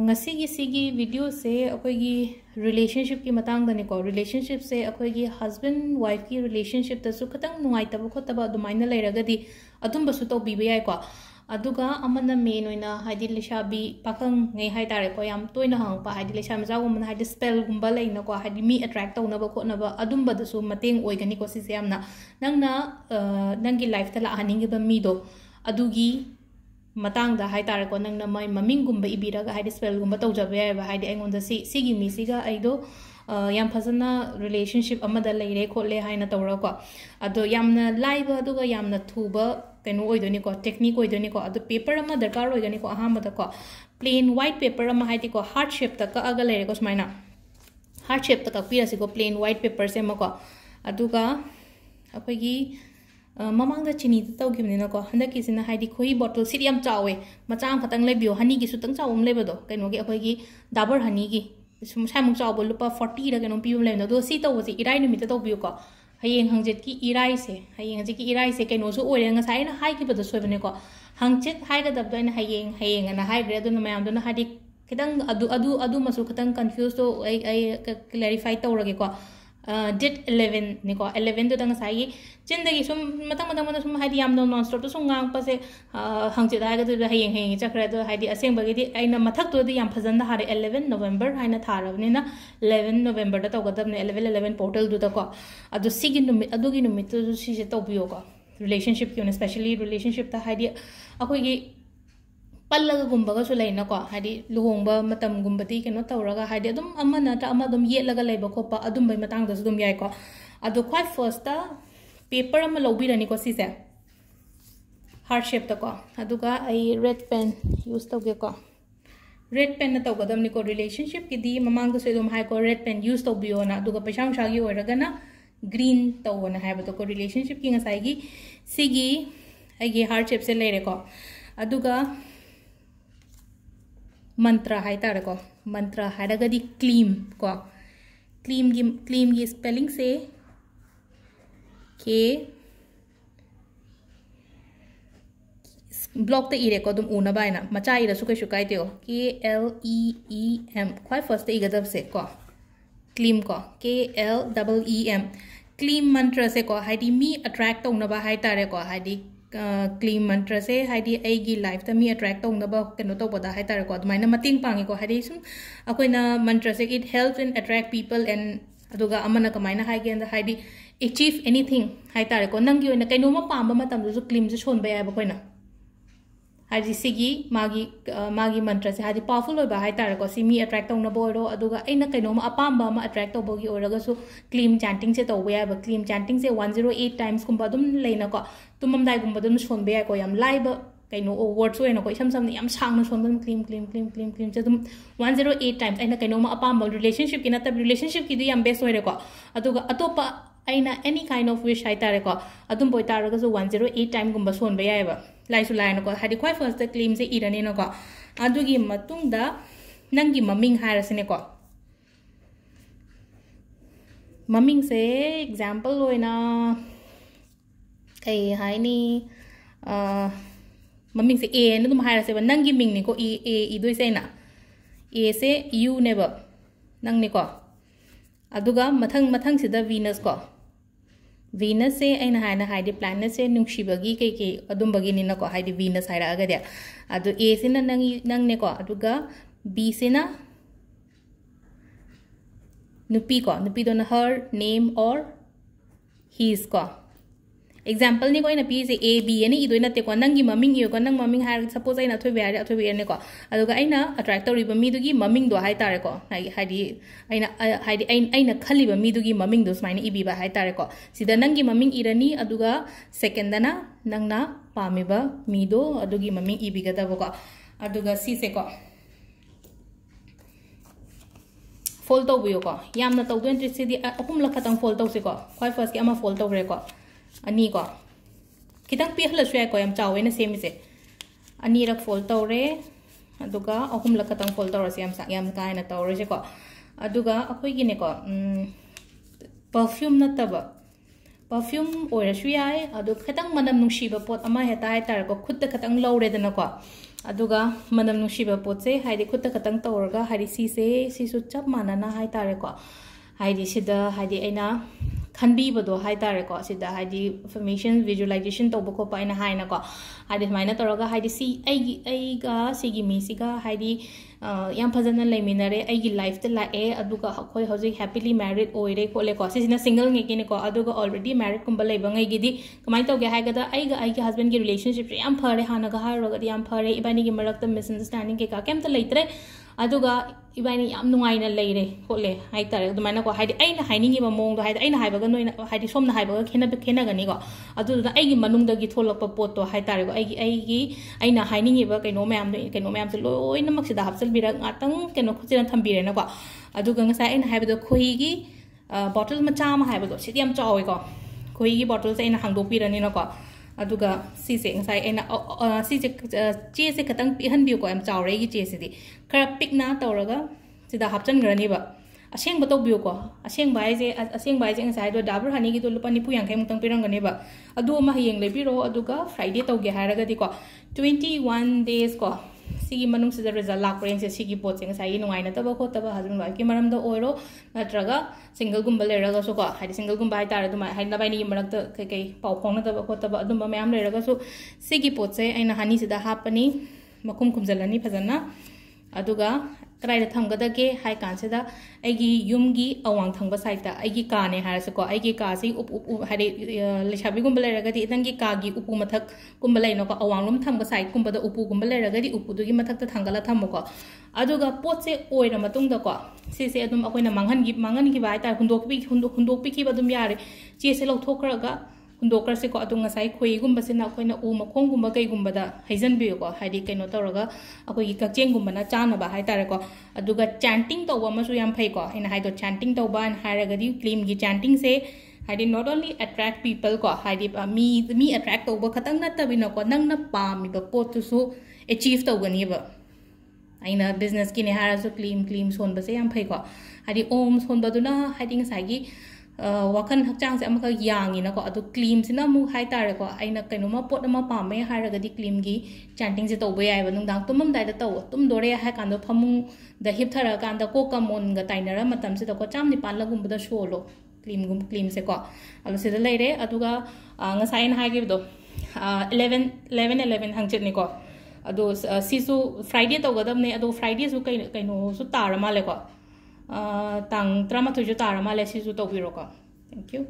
ngasi video se akoigi relationship ki matang dani ko relationship se akoigi husband wife ki relationship ta su khatang nungai taba khotaba dumaina leiragadi adum basu to bibe ai ko aduga amana main oina haidi lishabi pakang ngai hai tare ko yam toina hang pa haidi lisha maja gum na haidi spell gumba leina ko haidi mi attract tawna ba khotna ba adum ba su mateng oigani ko si yamna nangna nangi life ta la haningi ba mi do adugi matang da hai tare ko nang na mai maming gumba ibiraga haidi spell gumba tawjabe ai ba haidi engonda sigi mi siga aido yam phazana relationship amada leire khole haina tawra ko ado yamna live aduga yamna thuba kenu oidoni ko technique oidoni ko ado paper ama darkar oigani ko aham da ko plain white paper ama haidi ko heart shape ta ka aga leire ko smaina heart shape ta ka pira si ko plain white paper se ma ko aduga akoigi mamang da chini ta tawgimni na ko handaki sina haidi khoi bottle sit yam chawe machang khatang lebio honey gi sutang chawum lebado kaino gi akhoi gi dabur honey gi sum samung chaw bol lupa 40 ra kaino pium lebno do si tawsi irai numi ta tawbiu ko hayeng hangjet ki irai se hayeng hangjet ki irai se kaino so oire nga sai na hai ki bado soibane ko hangjet hai ga dab do na hayeng na hai gre do na mayam do na hadi kitang adu masu khatang confused to ai clarify tawrage ko date 11 niko 11 to dang sai chindagi sum matang sum haidi yam non stop to sum ngang pa se hangchi da ga do hayeng chakra do haidi aseng bagi di aina mathak to di yam phazan da hare 11 November haina tharavni na 11 November da tawgadam ne 11 portal do da ko adu sigi numit adugi numit to si se tawbiyo ko relationship ki especially relationship ta haidi akoi gi pallaga gumbaga su leina ko hadi luhongba matam gumbati keno tawraga hadi adum amana ta ama dum yelaga leiba khopa adum bai matang da dum yai ko adu quite first ta paper ama lobirani ko sise heart shape ta ko aduga ai red pen use tawge ko red pen na tawgadam ni ko relationship ki di mamang da se dum hai ko red pen use tawbiyo na aduga paisang shagi oiraga na green tawona hai ba to ko relationship ki ngasai gi sigi ai gi heart shape se leire ko aduga mantra hai tare ko mantra haragadi claim ko claim gi spelling se k block te ire ko dum una baina macha ira su kai shu kai teo k l e e m khoi first te igadab se ko claim ko k l e e m claim mantra se ko haidi mi attract tong na ba hai tare ko haidi claim mantra se haidi aigi life ta mi attract tong na ba keno to boda hai tar ko maina mating pangi ko haidi sum akoina mantra se it helps in attract people and aduga amana kamaina hai gen da haidi achieve anything hai tar ko nangi oina kaino ma pamba matam du claim se chon ba ya ba koina haidi sigi magi mantra se haidi powerful oi ba hai tar ko si mi attract tong na bo ro aduga aina kaino ma apamba ma attract to bogi oraga su claim chanting se to ya ba claim chanting se 108 times kumba dum leina ko tumam dai gumba dum son be ko yam live kaino words oina ko isam sam yam sang na son dum claim se dum 108 times aina kaino ma apamba relationship ki na tab relationship ki du yam best oire ko aduga atopa aina any kind of wish hai tare ko adum boy taraga so 108 time gumba son be ya ba lai su lai na ko hadi khoi first the claim se irani na ko adugi matung da nangi maming harasine ko maming se example oina kai hai ni maming se a na dum harase ba nangi ming ni ko e doi se na a se u ne ba nang ni ko aduga mathang sida Venus ko Venus se aina haina haidi planet se nungshibagi kai adum bagi ni na ko haidi Venus haira aga de adu a se na nang ne ko aduga b se na nupi do na her name or his ko example ni ko ina p se a b ani idoi na te ko nangi maming yo ko nang maming har suppose aina thoi be ne ko aduga aina attract tori ba mi dugi maming do hai tare ko haidi aina khali ba mi dugi maming do smaina ibi ba hai tare ko sida nangi maming irani aduga second dana nangna pami ba mi do adugi maming ibi ga da ko aduga si se ko fold to bu ko yamna to 20 se di apum la khatang fold to se ko khoi first ki ama fold to re ko ani ko kitang pi hla shwe ko yam chawe na semi se ani rak fold to re aduga ahum la khatang fold to se yam ka na to re se ko aduga akhoi gi ne ko perfume na taba perfume oira shu yai adu khatang manam nungshi ba pot ama heta hai tar ko khut ta khatang lo re dana ko aduga manam nushiba potse haidi khutta khatang tawraga haidi sisu chap manana hai tare ko haidi sida haidi aina khanbi bado hai tare ko sida haidi information visualization to bako pa aina haina ko haidi maina tawraga haidi si ai ga sigi mi siga haidi yam phajana leiminare ai gi life te la e aduga khoi hoji happily married oire ko le ko sina single nge kine ko aduga already married kumba leiba ngai gi di kamai to ge haiga da ai gi husband gi relationship yam phare hana ga har roga yam phare ibani gi marak ta misunderstanding ke ka kem ta leitre aduga ibani yam nungai na leire ko le hai tare du maina ko haidi aina hainingi ba mong do haidi aina haiba ga noina haidi somna haiba ga khena ga ni ko adu da ai gi manung da gi tholak pa pot to hai tare ko ai gi aina hainingi ba kaino mayam se loina mak sida hapsal birak atang keno khujina thambire na ko aduga ngasa aina haiba do khoi gi bottle macha ma haiba do sidi yam chawi ko khoi gi bottle se aina hangdok pirani na ko aduga si se ngasa aina si se che se katang pi han bi ko am chawre gi che se di khara pick na tawraga sida hapchan grani ba aseng ba to bi ko aseng bai je ngasa do dabur hani gi do lupani pu yang kai mutang pirang gani ba adu ma hiyeng le biro aduga friday tawge haraga di ko 21 days ko sigi manung sida result lak preng se sigi pot sing sai nungai na taba ko taba husband wife ki maram da oiro natraga single gumba le raga so ko hai single gumba hai tar duma hai na bai ni marak ta kai pau khong na taba ko taba adum ba mayam le raga so sigi pot se aina hani sida hapani makum kumjalani phajana aduga krai da thamgada ke hai kan se da aigi yumgi awang thangba sai ta aigi ka ne har se ko aigi ka si up hai le chabi gumba le raga di dangi ka gi upu mathak gumba le no ko awang lum thamga sai gumba da upu gumba le raga di upu du gi mathak ta thangala thamu ko aduga pot se oira matung da ko se adum akoina mangan gi bai ta hundok pi ki badum yare che se lo thokraga hundokra se ko adunga sai khoi gumba se na koina u makhong gumba kai gumba da haijan bi ko haidi kaino tawraga akoi gi kakcheng gumba na chana ba hai tare ko aduga chanting to wa masu yam phai ko ina haido chanting to ban haraga di claim gi chanting se haidi not only attract people ko haidi me attract to ba khatang na tabina ko nang na pa mi ba pot tu su achieve to gani ba aina business ki ne hara su claim son ba se yam phai ko haidi om son ba duna haidi ngai gi wakan hakchang se amaka yangi na ko adu claim sina mu hai tare ko aina kaino ma pot ma pa me haraga di claim gi chanting se to ba yai ba nung dang tumam dai da to tum dore ha kan do phamung da hip thara kan da ko kamon ga tainara matam se ko cham ni pan la gum da solo claim se ko alo se da leire aduga ngasai na hai gi do 11 hangchit ni ko ado sisu friday to gadam ne ado friday su kaino su tar ma le ko tang 13 ju tar ma le sisu to biro ko thank you